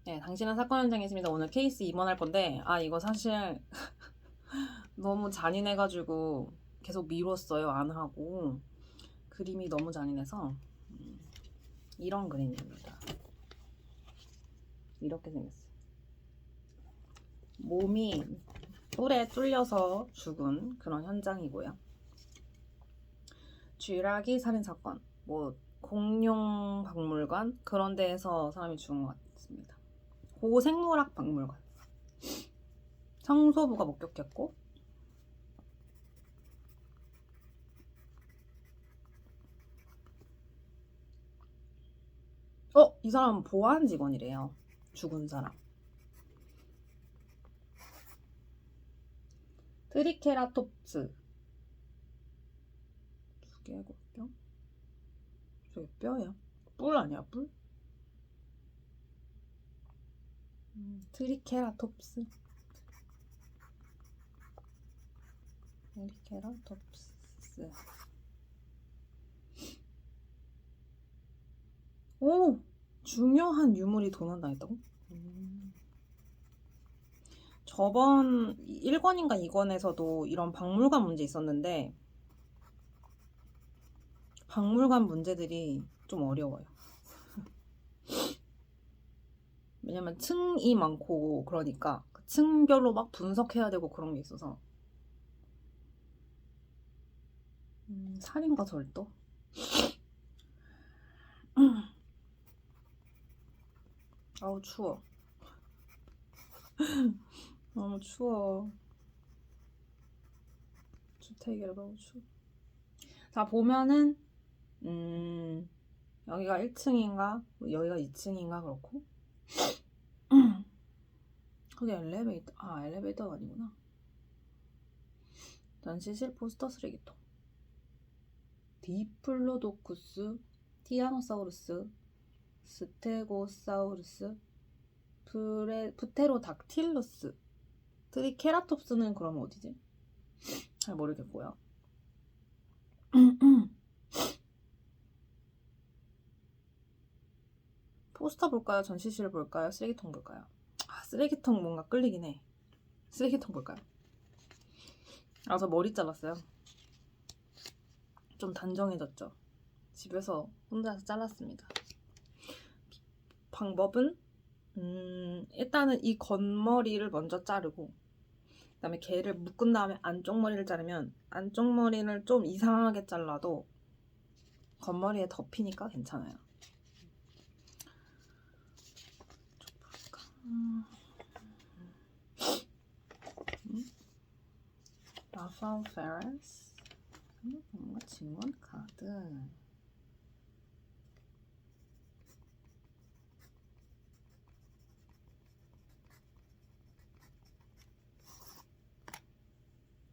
네, 당신은 사건 현장에 있습니다. 오늘 케이스 입원할 건데, 이거 사실 너무 잔인해가지고 계속 미뤘어요. 안 하고. 그림이 너무 잔인해서 이런 그림입니다. 이렇게 생겼어요. 몸이 뿔에 뚫려서 죽은 그런 현장이고요. 쥐라기 살인사건, 뭐 공룡 박물관 그런 데에서 사람이 죽은 것 같습니다. 고생물학 박물관, 청소부가 목격했고, 이 사람은 보안 직원이래요. 죽은 사람. 트리케라톱스. 두개골뼈? 저게 뼈야? 뿔 아니야, 뿔? 트리케라톱스. 트리케라톱스. 오! 중요한 유물이 도난당했다고? 저번 1권인가 2권에서도 이런 박물관 문제 있었는데 박물관 문제들이 좀 어려워요. 왜냐면 층이 많고 그러니까 그 층별로 막 분석해야 되고 그런 게 있어서. 살인과 절도? 아우 추워. 너무 추워. 주택이라 너무 추워. 자 보면은 여기가 1층인가 여기가 2층인가 그렇고 거기 엘리베이터가 아니구나. 전시실 포스터 쓰레기통. 디플로도쿠스, 티라노사우루스, 스테고사우루스, 프테로닥틸루스. 트리케라톱스는 그럼 어디지? 잘 모르겠고요. 포스터 볼까요? 전시실 볼까요? 쓰레기통 볼까요? 쓰레기통 뭔가 끌리긴 해. 쓰레기통 볼까요? 저 머리 잘랐어요. 좀 단정해졌죠? 집에서 혼자서 잘랐습니다. 방법은 일단은 이 겉머리를 먼저 자르고 그 다음에 걔를 묶은 다음에 안쪽 머리를 자르면 안쪽 머리를 좀 이상하게 잘라도 겉머리에 덮이니까 괜찮아요. 라파엘 페레스 뭔가 증언 카드.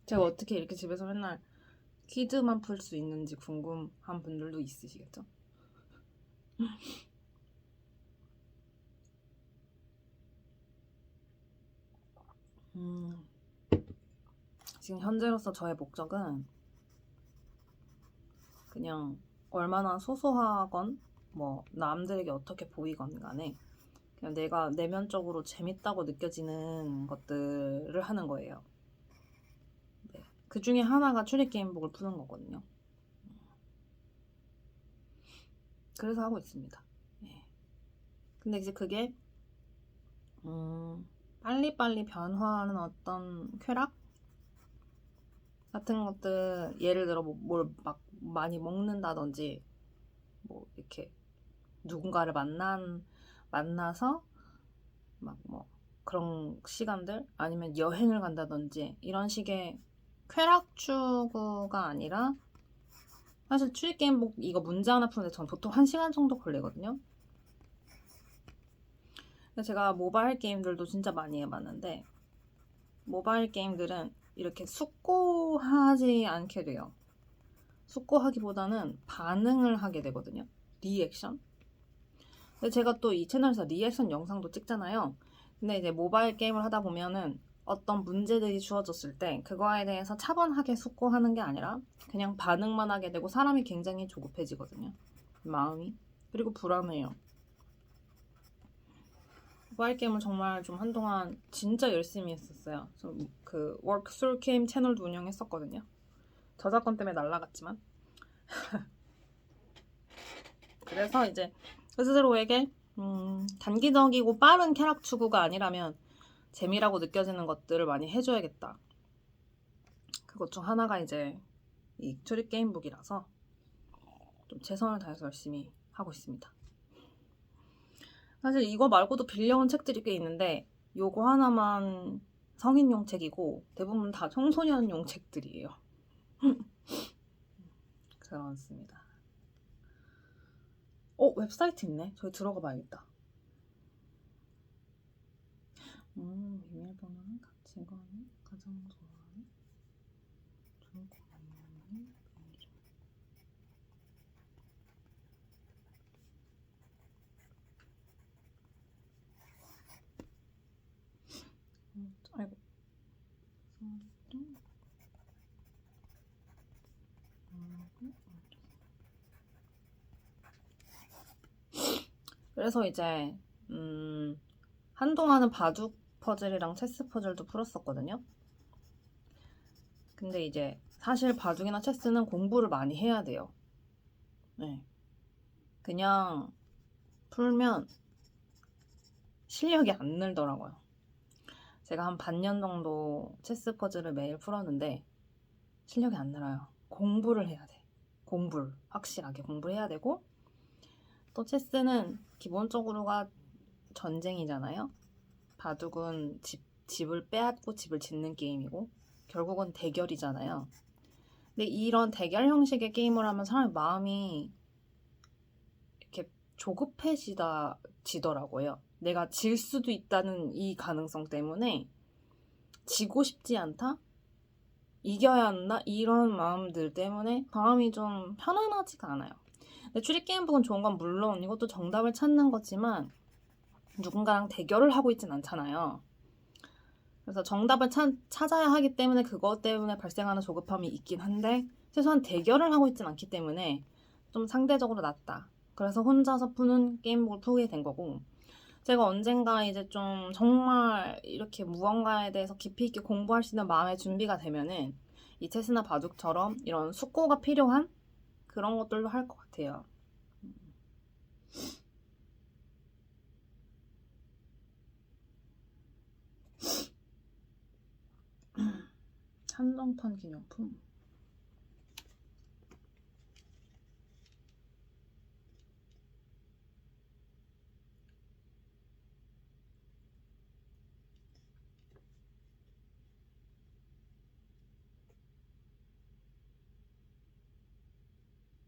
제가 어떻게 이렇게 집에서 맨날 퀴즈만 풀 수 있는지 궁금한 분들도 있으시겠죠? 지금 현재로서 저의 목적은 그냥 얼마나 소소하건 뭐 남들에게 어떻게 보이건 간에 그냥 내가 내면적으로 재밌다고 느껴지는 것들을 하는 거예요. 네. 그 중에 하나가 추리게임북을 푸는 거거든요. 그래서 하고 있습니다. 네. 근데 이제 그게 빨리빨리 변화하는 어떤 쾌락 같은 것들, 예를 들어 뭘 막 많이 먹는다든지 뭐 이렇게 누군가를 만나서 막 뭐 그런 시간들, 아니면 여행을 간다든지 이런 식의 쾌락 추구가 아니라, 사실 추리게임북 이거 문제 하나 푸는데 전 보통 1시간 정도 걸리거든요. 근데 제가 모바일 게임들도 진짜 많이 해봤는데 모바일 게임들은 이렇게 숙고하지 않게 돼요. 숙고하기보다는 반응을 하게 되거든요. 리액션. 근데 제가 또 이 채널에서 리액션 영상도 찍잖아요. 근데 이제 모바일 게임을 하다 보면은 어떤 문제들이 주어졌을 때 그거에 대해서 차분하게 숙고하는 게 아니라 그냥 반응만 하게 되고 사람이 굉장히 조급해지거든요. 마음이. 그리고 불안해요. 모바일 게임을 정말 좀 한동안 진짜 열심히 했었어요. 그 Work Through Game 채널도 운영했었거든요. 저작권 때문에 날라갔지만. 그래서 이제 스스로에게 단기적이고 빠른 쾌락 추구가 아니라면 재미라고 느껴지는 것들을 많이 해줘야겠다. 그것 중 하나가 이제 이 추리 게임북이라서 좀 최선을 다해서 열심히 하고 있습니다. 사실 이거 말고도 빌려온 책들이 꽤 있는데 요거 하나만 성인용 책이고 대부분 다 청소년용 책들이에요. 그렇습니다. 웹사이트 있네. 저기 들어가 봐야겠다. 비밀번호는 가치관이 가장 좋아하는 좋은 고민이 아이고. 그래서 이제 한동안은 바둑 퍼즐이랑 체스 퍼즐도 풀었었거든요. 근데 이제 사실 바둑이나 체스는 공부를 많이 해야 돼요. 네. 그냥 풀면 실력이 안 늘더라고요. 제가 한 반년 정도 체스 퍼즐을 매일 풀었는데 실력이 안 늘어요. 공부를 해야 돼. 공부를 확실하게 공부를 해야 되고 또 체스는 기본적으로가 전쟁이잖아요. 바둑은 집을 빼앗고 집을 짓는 게임이고 결국은 대결이잖아요. 근데 이런 대결 형식의 게임을 하면 사람의 마음이 이렇게 조급해지더라고요. 내가 질 수도 있다는 이 가능성 때문에 지고 싶지 않다? 이겨야 한다? 이런 마음들 때문에 마음이 좀 편안하지가 않아요. 근데 추리게임북은 좋은 건 물론 이것도 정답을 찾는 거지만 누군가랑 대결을 하고 있진 않잖아요. 그래서 정답을 찾아야 하기 때문에 그것 때문에 발생하는 조급함이 있긴 한데 최소한 대결을 하고 있진 않기 때문에 좀 상대적으로 낫다. 그래서 혼자서 푸는 게임북을 푸게 된 거고 제가 언젠가 이제 좀 정말 이렇게 무언가에 대해서 깊이 있게 공부할 수 있는 마음의 준비가 되면은 이 체스나 바둑처럼 이런 숙고가 필요한 그런 것들도 할 것 같아요. 한정판 기념품.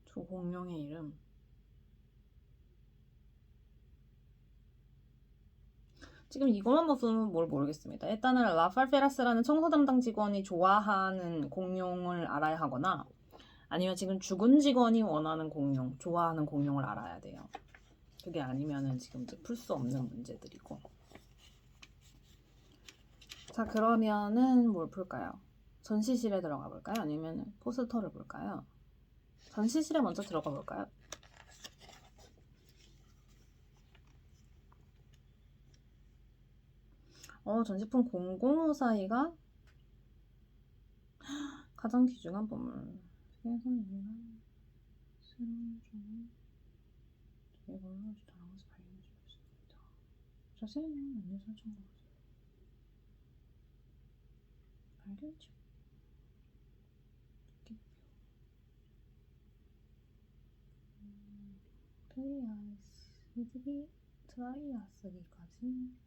조공룡의 이름. 지금 이것만 봐서는 뭘 모르겠습니다. 일단은 라팔페라스라는 청소 담당 직원이 좋아하는 공룡을 알아야 하거나 아니면 지금 죽은 직원이 원하는 공룡, 좋아하는 공룡을 알아야 돼요. 그게 아니면은 지금 이제 풀 수 없는 문제들이고. 자, 그러면은 뭘 풀까요? 전시실에 들어가 볼까요? 아니면 포스터를 볼까요? 전시실에 먼저 들어가 볼까요? 전시품 005사이가 가장 귀중한 보물. 세계에서 유일한 새로운 종을 이걸로 다뤄서 발견해 줄 수 있다. 자세히 안내 설정 발견지. 트라이아스기까지.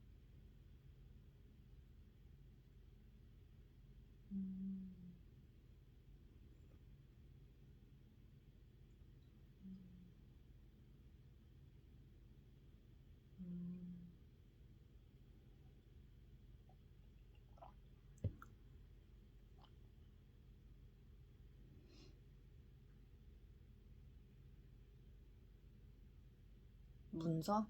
문서?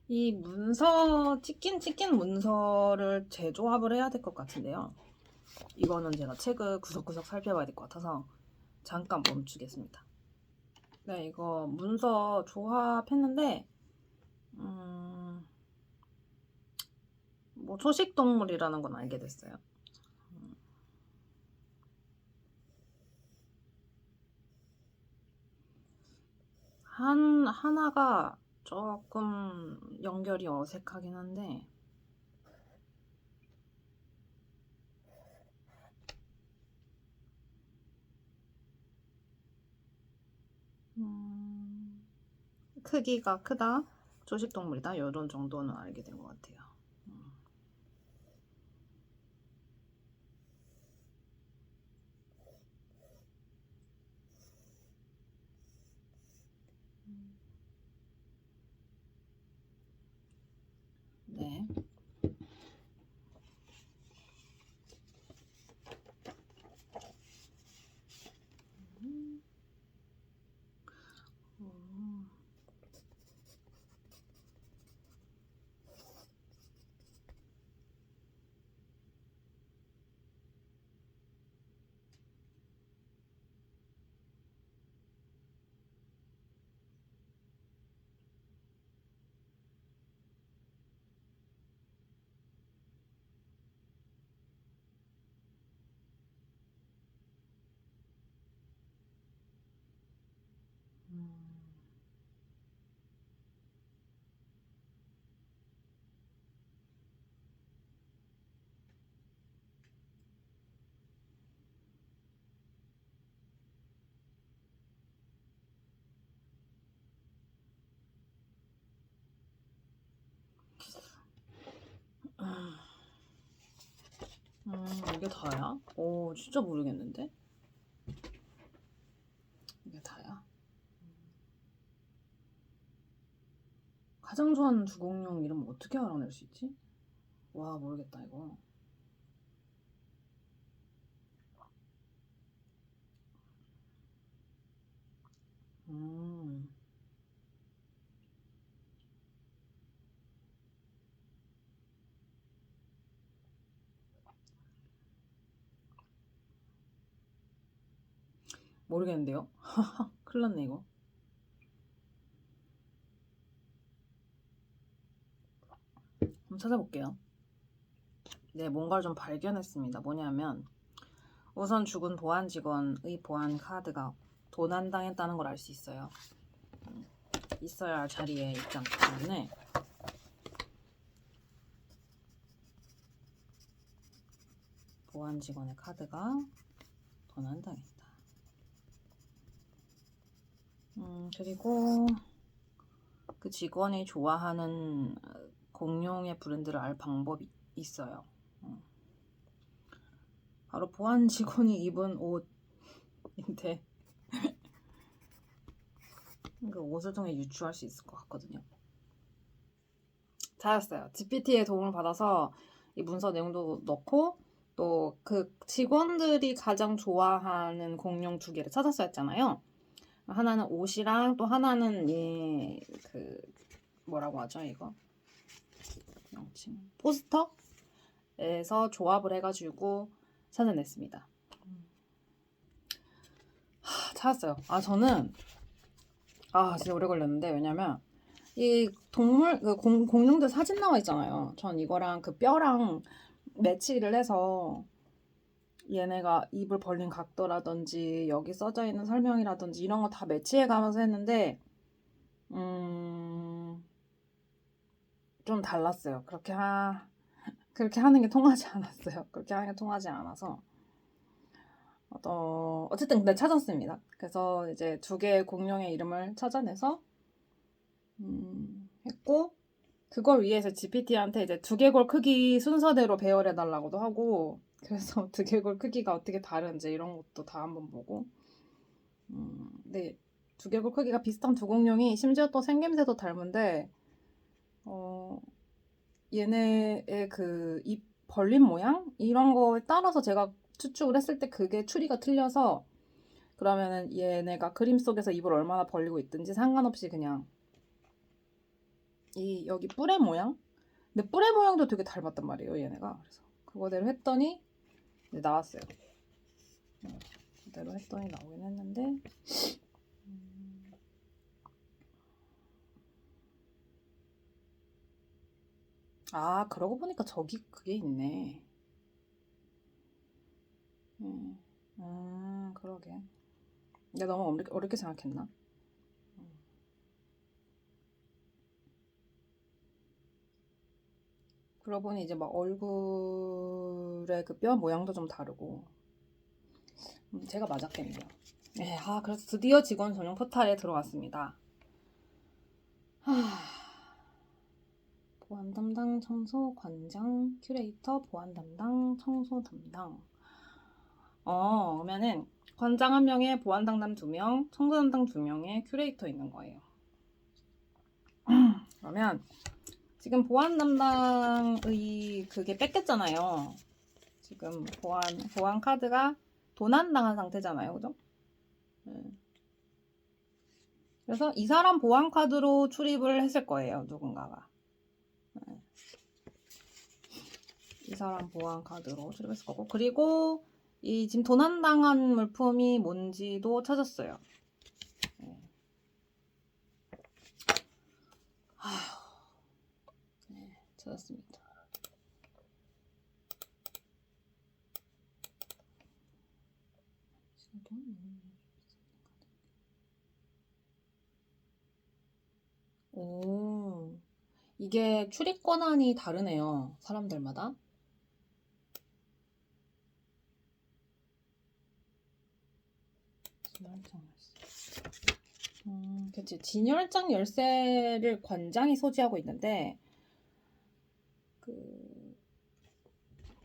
이 문서, 찍힌 문서를 재조합을 해야 될 것 같은데요. 이거는 제가 책을 구석구석 살펴봐야 될 것 같아서 잠깐 멈추겠습니다. 네, 이거 문서 조합했는데, 뭐 초식동물이라는 건 알게 됐어요. 하나가 조금 연결이 어색하긴 한데, 크기가 크다, 초식동물이다, 이런 정도는 알게 된 것 같아요. 네. 이게 다야? 오, 진짜 모르겠는데? 이게 다야? 가장 좋아하는 주공룡 이름 어떻게 알아낼 수 있지? 와, 모르겠다, 이거. 음, 모르겠는데요? 큰일 났네, 이거. 한번 찾아볼게요. 네, 뭔가를 좀 발견했습니다. 뭐냐면, 우선 죽은 보안 직원의 보안 카드가 도난당했다는 걸 알 수 있어요. 있어야 할 자리에 있지 않기 때문에. 보안 직원의 카드가 도난당했다. 그리고 그 직원이 좋아하는 공룡의 브랜드를 알 방법이 있어요. 바로 보안 직원이 입은 옷인데 그 옷을 통해 유추할 수 있을 것 같거든요. 잘했어요. GPT의 도움을 받아서 이 문서 내용도 넣고 또 그 직원들이 가장 좋아하는 공룡 2개를 찾았어야 했잖아요. 하나는 옷이랑 또 하나는 그 뭐라고 하죠 이거? 명칭 포스터에서 조합을 해가지고 찾아냈습니다. 찾았어요. 저는 진짜 오래 걸렸는데 왜냐면 이 동물 공룡들 사진 나와 있잖아요. 전 이거랑 그 뼈랑 매치를 해서 얘네가 입을 벌린 각도라든지 여기 써져 있는 설명이라든지 이런 거 다 매치해 가면서 했는데 좀 달랐어요. 그렇게 하는 게 통하지 않았어요. 그렇게 하는 게 통하지 않아서 어쨌든 근데 찾았습니다. 그래서 이제 2개의 공룡의 이름을 찾아내서 했고 그걸 위해서 GPT한테 이제 두개골 크기 순서대로 배열해 달라고도 하고 그래서 두개골 크기가 어떻게 다른지 이런 것도 다 한번 보고 네, 두개골 크기가 비슷한 두 공룡이 심지어 또 생김새도 닮은데 얘네의 그 입 벌림 모양 이런 거에 따라서 제가 추측을 했을 때 그게 추리가 틀려서 그러면은 얘네가 그림 속에서 입을 얼마나 벌리고 있든지 상관없이 그냥 이 여기 뿔의 모양? 근데 뿔의 모양도 되게 닮았단 말이에요, 얘네가. 그래서 그거대로 했더니 이제 나왔어요. 그대로 했더니 나오긴 했는데 아, 그러고 보니까 저기 그게 있네. 그러게. 내가 너무 어렵게 생각했나? 그러고 보니 이제 막 얼굴의 그 뼈 모양도 좀 다르고. 제가 맞았겠네요. 네, 그래서 드디어 직원 전용 포탈에 들어왔습니다. 보안 담당, 청소, 관장, 큐레이터, 보안 담당, 청소 담당. 그러면은 관장 1명에 보안 담당 2명, 청소 담당 2명에 큐레이터 있는 거예요. 그러면 지금 보안 담당의 그게 뺏겼잖아요. 지금 보안 카드가 도난당한 상태잖아요, 그죠? 그래서 이 사람 보안 카드로 출입을 했을 거예요, 누군가가. 이 사람 보안 카드로 출입했을 거고, 그리고 이 지금 도난당한 물품이 뭔지도 찾았어요. 네, 찾았습니다. 오, 이게 출입 권한이 다르네요, 사람들마다. 진열장 열쇠. 그치. 진열장 열쇠를 관장이 소지하고 있는데,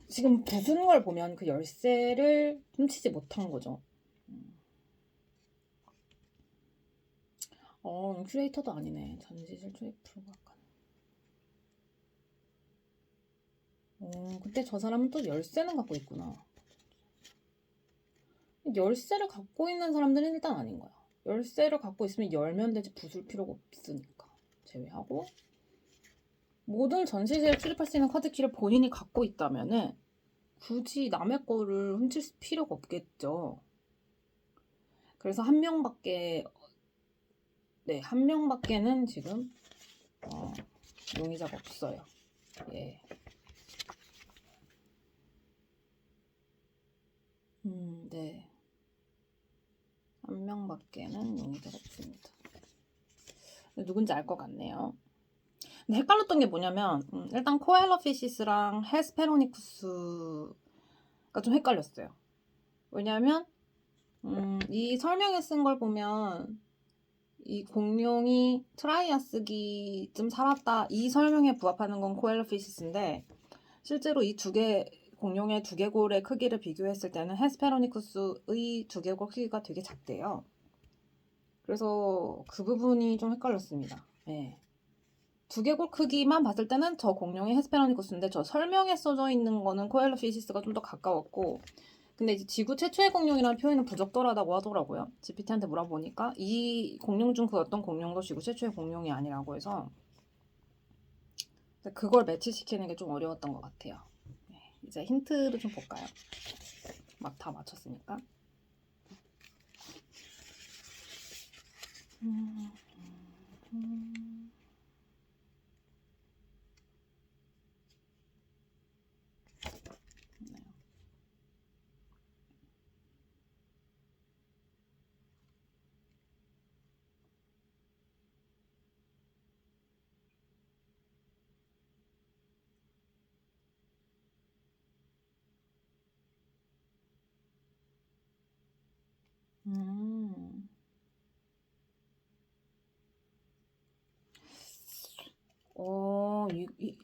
지금 부수는 걸 보면 그 열쇠를 훔치지 못한 거죠. 큐레이터도 아니네. 전시실 출입 불가관. 근데 저 사람은 또 열쇠는 갖고 있구나. 열쇠를 갖고 있는 사람들은 일단 아닌 거야. 열쇠를 갖고 있으면 열면 되지 부술 필요가 없으니까. 제외하고 모든 전시실에 출입할 수 있는 카드키를 본인이 갖고 있다면은 굳이 남의 거를 훔칠 필요가 없겠죠. 그래서 한 명밖에는 지금 용의자가 없어요. 예. 네. 한 명밖에는 용의자가 없습니다. 누군지 알 것 같네요. 근데 헷갈렸던 게 뭐냐면 일단 코엘러피시스랑 헤스페로니쿠스가 좀 헷갈렸어요. 왜냐하면 이 설명에 쓴 걸 보면 이 공룡이 트라이아스기쯤 살았다, 이 설명에 부합하는 건 코엘러피시스인데 실제로 이 공룡의 두개골의 크기를 비교했을 때는 헤스페로니쿠스의 두개골 크기가 되게 작대요. 그래서 그 부분이 좀 헷갈렸습니다. 네. 두개골 크기만 봤을 때는 저 공룡이 헤스페로니쿠스인데 저 설명에 써져 있는 거는 코엘러피시스가 좀 더 가까웠고, 근데 이제 지구 최초의 공룡이라는 표현은 부적절하다고 하더라고요. GPT한테 물어보니까 이 공룡 중 그 어떤 공룡도 지구 최초의 공룡이 아니라고 해서 그걸 매치시키는 게 좀 어려웠던 것 같아요. 네, 이제 힌트를 좀 볼까요? 막 다 맞췄으니까.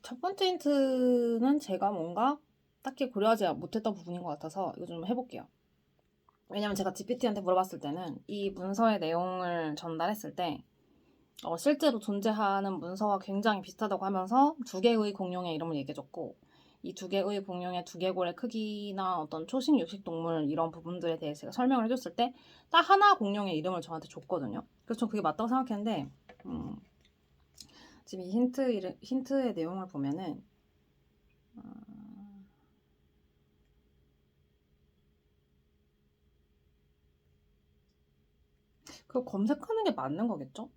첫 번째 힌트는 제가 뭔가 딱히 고려하지 못했던 부분인 것 같아서 이거 좀 해볼게요. 왜냐면 제가 GPT한테 물어봤을 때는 이 문서의 내용을 전달했을 때 실제로 존재하는 문서와 굉장히 비슷하다고 하면서 두 개의 공룡의 이름을 얘기해줬고, 이 두 개의 공룡의 두개골의 크기나 어떤 초식, 육식 동물 이런 부분들에 대해서 제가 설명을 해줬을 때 딱 하나 공룡의 이름을 저한테 줬거든요. 그래서 전 그게 맞다고 생각했는데 지금 이 힌트의 내용을 보면은 그거 검색하는 게 맞는 거겠죠?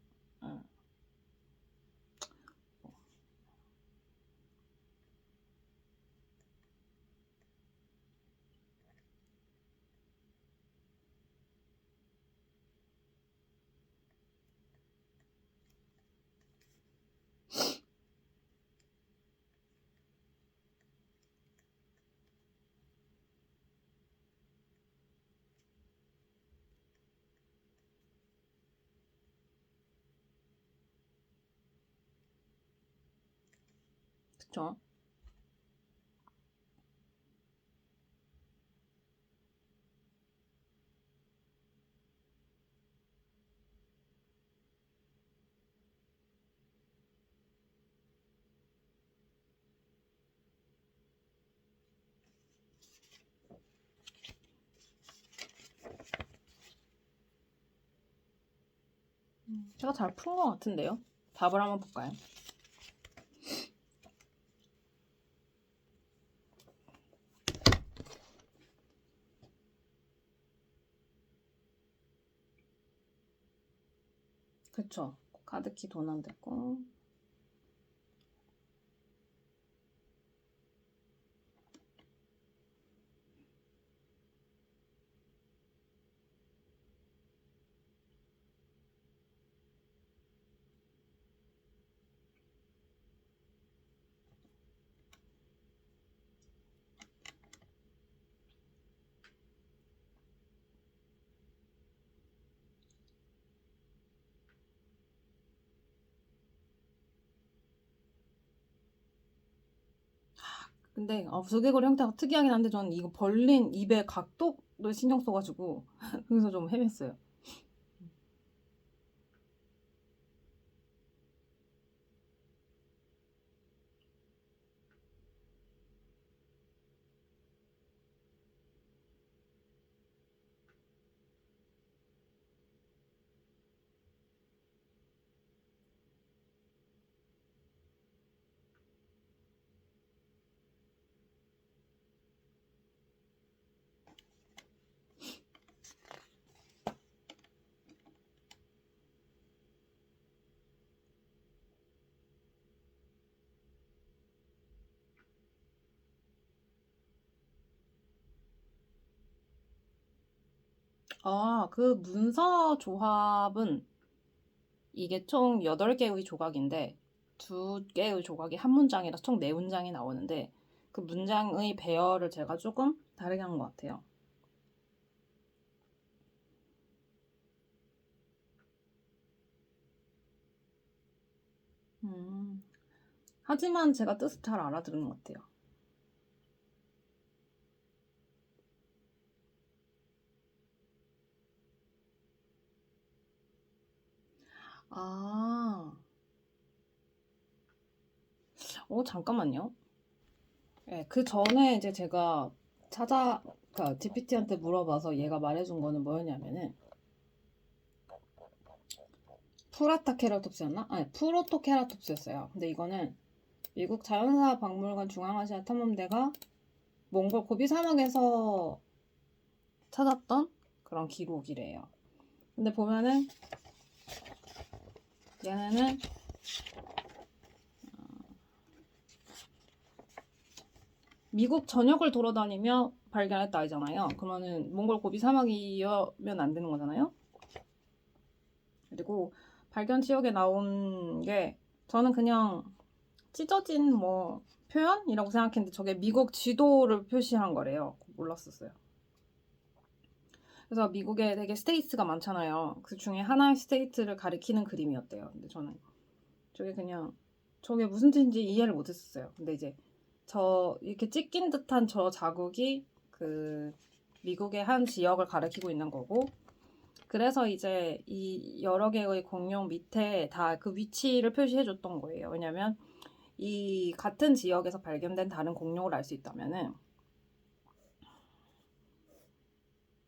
그쵸? 제가 잘 푼 것 같은데요? 답을 한번 볼까요? 그쵸? 카드키 돈 안 됐고. 근데 두개골 형태가 특이하긴 한데 저는 이거 벌린 입의 각도를 신경 써가지고 그래서 좀 헤맸어요. 그 문서 조합은 이게 총 8개의 조각인데 2개의 조각이 한 문장이라 총 4문장이 나오는데 그 문장의 배열을 제가 조금 다르게 한 것 같아요. 하지만 제가 뜻을 잘 알아들은 것 같아요. 잠깐만요. 네, 그 전에 이제 제가 그러니까 GPT한테 물어봐서 얘가 말해준 거는 뭐였냐면은 프라타케라톱스였나? 아니, 프로토케라톱스였어요. 근데 이거는 미국 자연사 박물관 중앙아시아 탐험대가 몽골 고비 사막에서 찾았던 그런 기록이래요. 근데 보면은 얘네는 미국 전역을 돌아다니며 발견했다 하잖아요. 그러면은 몽골 고비 사막이면 안 되는 거잖아요. 그리고 발견 지역에 나온 게 저는 그냥 찢어진 뭐 표현이라고 생각했는데 저게 미국 지도를 표시한 거래요. 몰랐었어요. 그래서 미국에 되게 스테이트가 많잖아요. 그 중에 하나의 스테이트를 가리키는 그림이었대요. 근데 저는 저게 무슨 뜻인지 이해를 못했었어요. 근데 이제 이렇게 찢긴 듯한 저 자국이 그 미국의 한 지역을 가리키고 있는 거고, 그래서 이제 이 여러 개의 공룡 밑에 다 그 위치를 표시해 줬던 거예요. 왜냐면 이 같은 지역에서 발견된 다른 공룡을 알 수 있다면은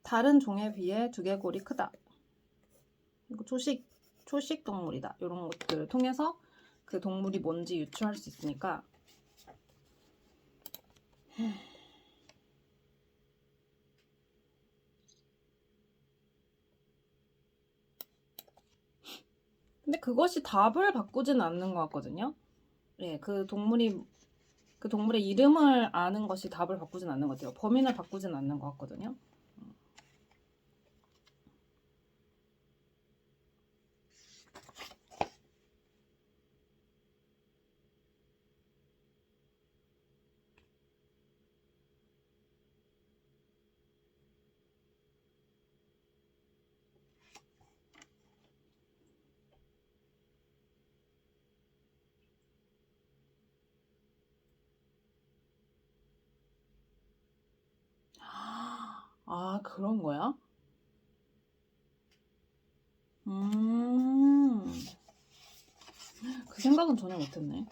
다른 종에 비해 두개골이 크다. 그리고 초식 동물이다. 이런 것들을 통해서 그 동물이 뭔지 유추할 수 있으니까. 근데 그것이 답을 바꾸지는 않는 것 같거든요. 예, 그 동물의 이름을 아는 것이 답을 바꾸진 않는 것 같아요. 범인을 바꾸진 않는 것 같거든요. 아, 그런 거야? 음, 그 생각은 전혀 못했네.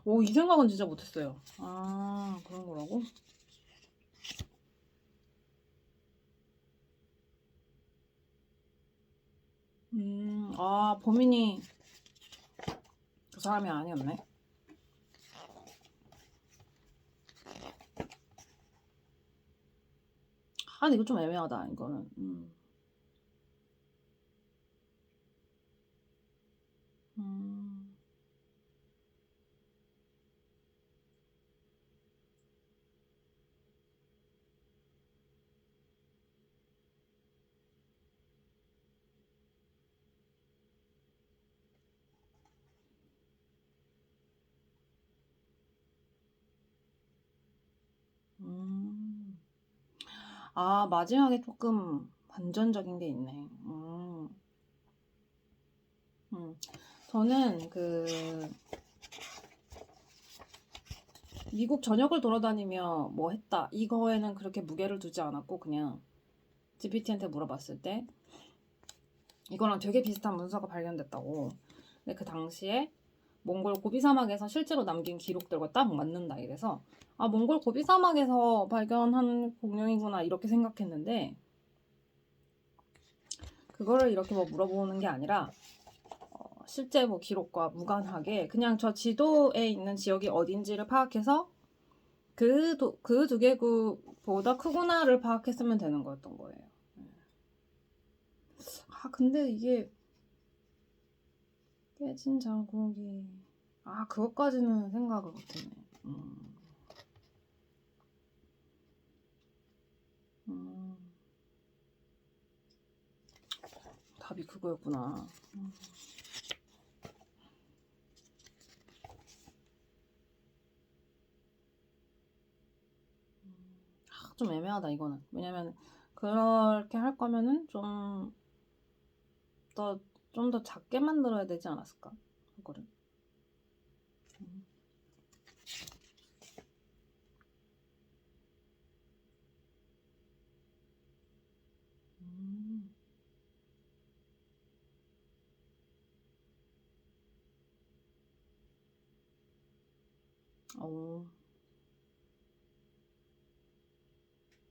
오, 이 생각은 진짜 못했어요. 아, 그런 거라고? 아, 범인이 그 사람이 아니었네. 아, 근데 이거 좀 애매하다, 이거는. 음, 음. 아, 마지막에 조금 반전적인 게 있네. 음. 저는 미국 전역을 돌아다니며 뭐 했다. 이거에는 그렇게 무게를 두지 않았고, 그냥 GPT한테 물어봤을 때, 이거랑 되게 비슷한 문서가 발견됐다고. 근데 그 당시에 몽골 고비 사막에서 실제로 남긴 기록들과 딱 맞는다 이래서, 아, 몽골 고비 사막에서 발견한 공룡이구나 이렇게 생각했는데, 그거를 이렇게 뭐 물어보는 게 아니라 실제 뭐 기록과 무관하게 그냥 저 지도에 있는 지역이 어딘지를 파악해서 그 두 개국보다 크구나를 파악했으면 되는 거였던 거예요. 아, 근데 이게 깨진 자국이, 아, 그것까지는 생각을 못했네. 음, 음, 답이 그거였구나. 아, 좀 애매하다 이거는. 왜냐면 그렇게 할 거면은 더 좀 더 작게 만들어야 되지 않았을까? 그거를. 음, 음, 어.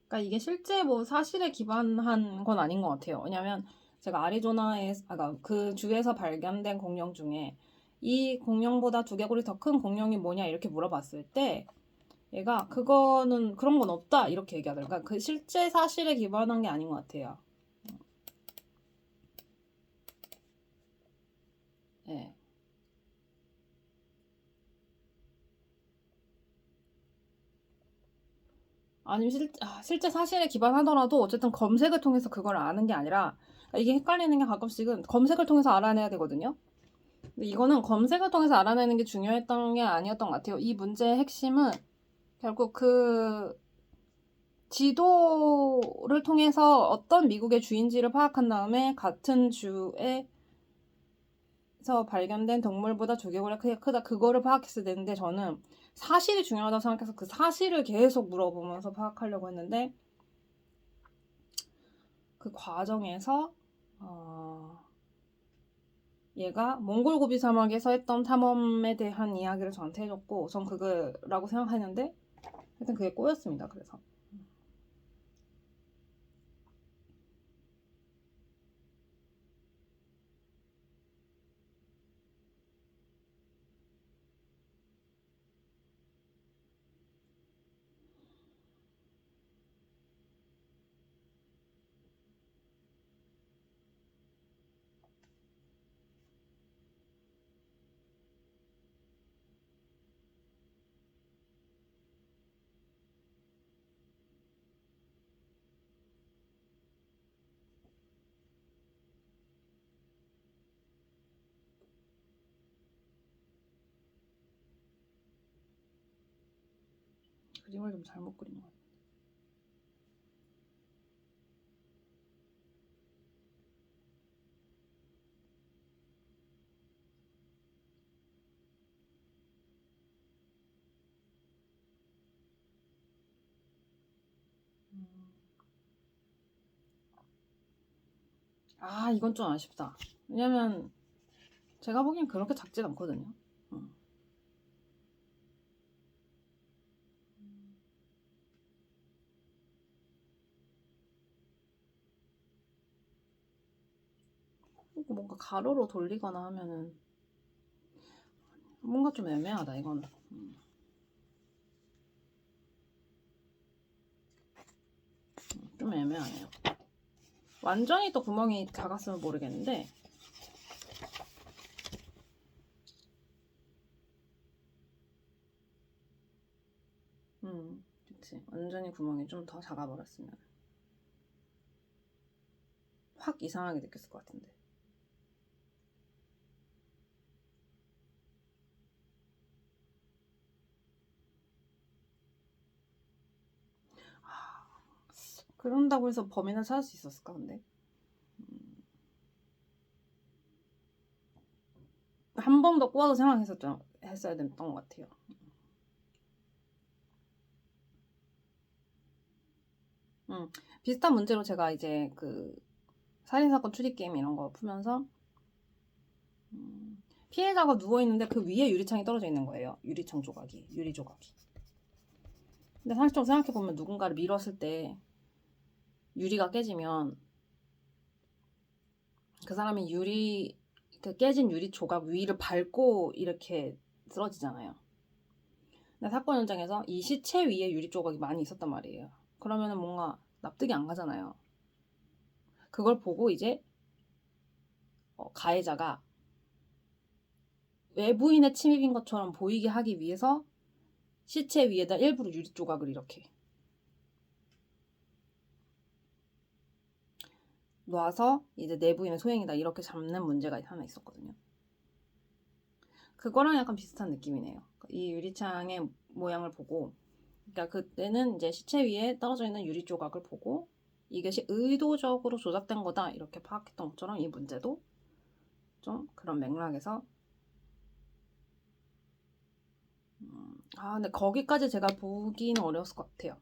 그러니까 이게 실제 뭐 사실에 기반한 건 아닌 것 같아요. 왜냐면 제가 아리조나에, 그러니까 그 주에서 발견된 공룡 중에 이 공룡보다 두개골이 더 큰 공룡이 뭐냐 이렇게 물어봤을 때 얘가 그거는 그런 건 없다 이렇게 얘기하더라고요. 그러니까 그 실제 사실에 기반한 게 아닌 것 같아요. 네. 아니면 실제 사실에 기반하더라도 어쨌든 검색을 통해서 그걸 아는 게 아니라, 그러니까 이게 헷갈리는 게 가끔씩은 검색을 통해서 알아내야 되거든요. 근데 이거는 검색을 통해서 알아내는 게 중요했던 게 아니었던 것 같아요. 이 문제의 핵심은 결국 그 지도를 통해서 어떤 미국의 주인지를 파악한 다음에 같은 주에서 발견된 동물보다 조개골이 크다 그거를 파악했어야 되는데, 저는 사실이 중요하다고 생각해서 그 사실을 계속 물어보면서 파악하려고 했는데 그 과정에서 얘가 몽골 고비 사막에서 했던 탐험에 대한 이야기를 저한테 해줬고 전 그거라고 생각했는데 하여튼 그게 꼬였습니다. 그래서 그림을 좀 잘못 그린 것 같아요. 아 이건 좀 아쉽다. 왜냐면 제가 보기엔 그렇게 작진 않거든요. 뭔가 가로로 돌리거나 하면은 뭔가 좀 애매하다 이거는. 좀 애매하네요. 완전히 또 구멍이 작았으면 모르겠는데 그치. 완전히 구멍이 좀 더 작아버렸으면 확 이상하게 느꼈을 것 같은데. 그런다고 해서 범인을 찾을 수 있었을까 근데? 한 번 더 꼬아서 했어야 됐던 것 같아요. 비슷한 문제로 제가 이제 그 살인사건 추리게임 이런 거 풀면서 피해자가 누워있는데 그 위에 유리창이 떨어져 있는 거예요. 유리 조각이. 근데 사실 좀 생각해보면 누군가를 밀었을 때 유리가 깨지면 그 사람이 그 깨진 유리 조각 위를 밟고 이렇게 쓰러지잖아요. 근데 사건 현장에서 이 시체 위에 유리 조각이 많이 있었단 말이에요. 그러면은 뭔가 납득이 안 가잖아요. 그걸 보고 이제 가해자가 외부인의 침입인 것처럼 보이게 하기 위해서 시체 위에다 일부러 유리 조각을 이렇게 놔서 이제 내부인의 소행이다 이렇게 잡는 문제가 하나 있었거든요. 그거랑 약간 비슷한 느낌이네요. 이 유리창의 모양을 보고, 그러니까 그때는 이제 시체 위에 떨어져 있는 유리 조각을 보고 이것이 의도적으로 조작된 거다 이렇게 파악했던 것처럼 이 문제도 좀 그런 맥락에서 근데 거기까지 제가 보기는 어려웠을 것 같아요.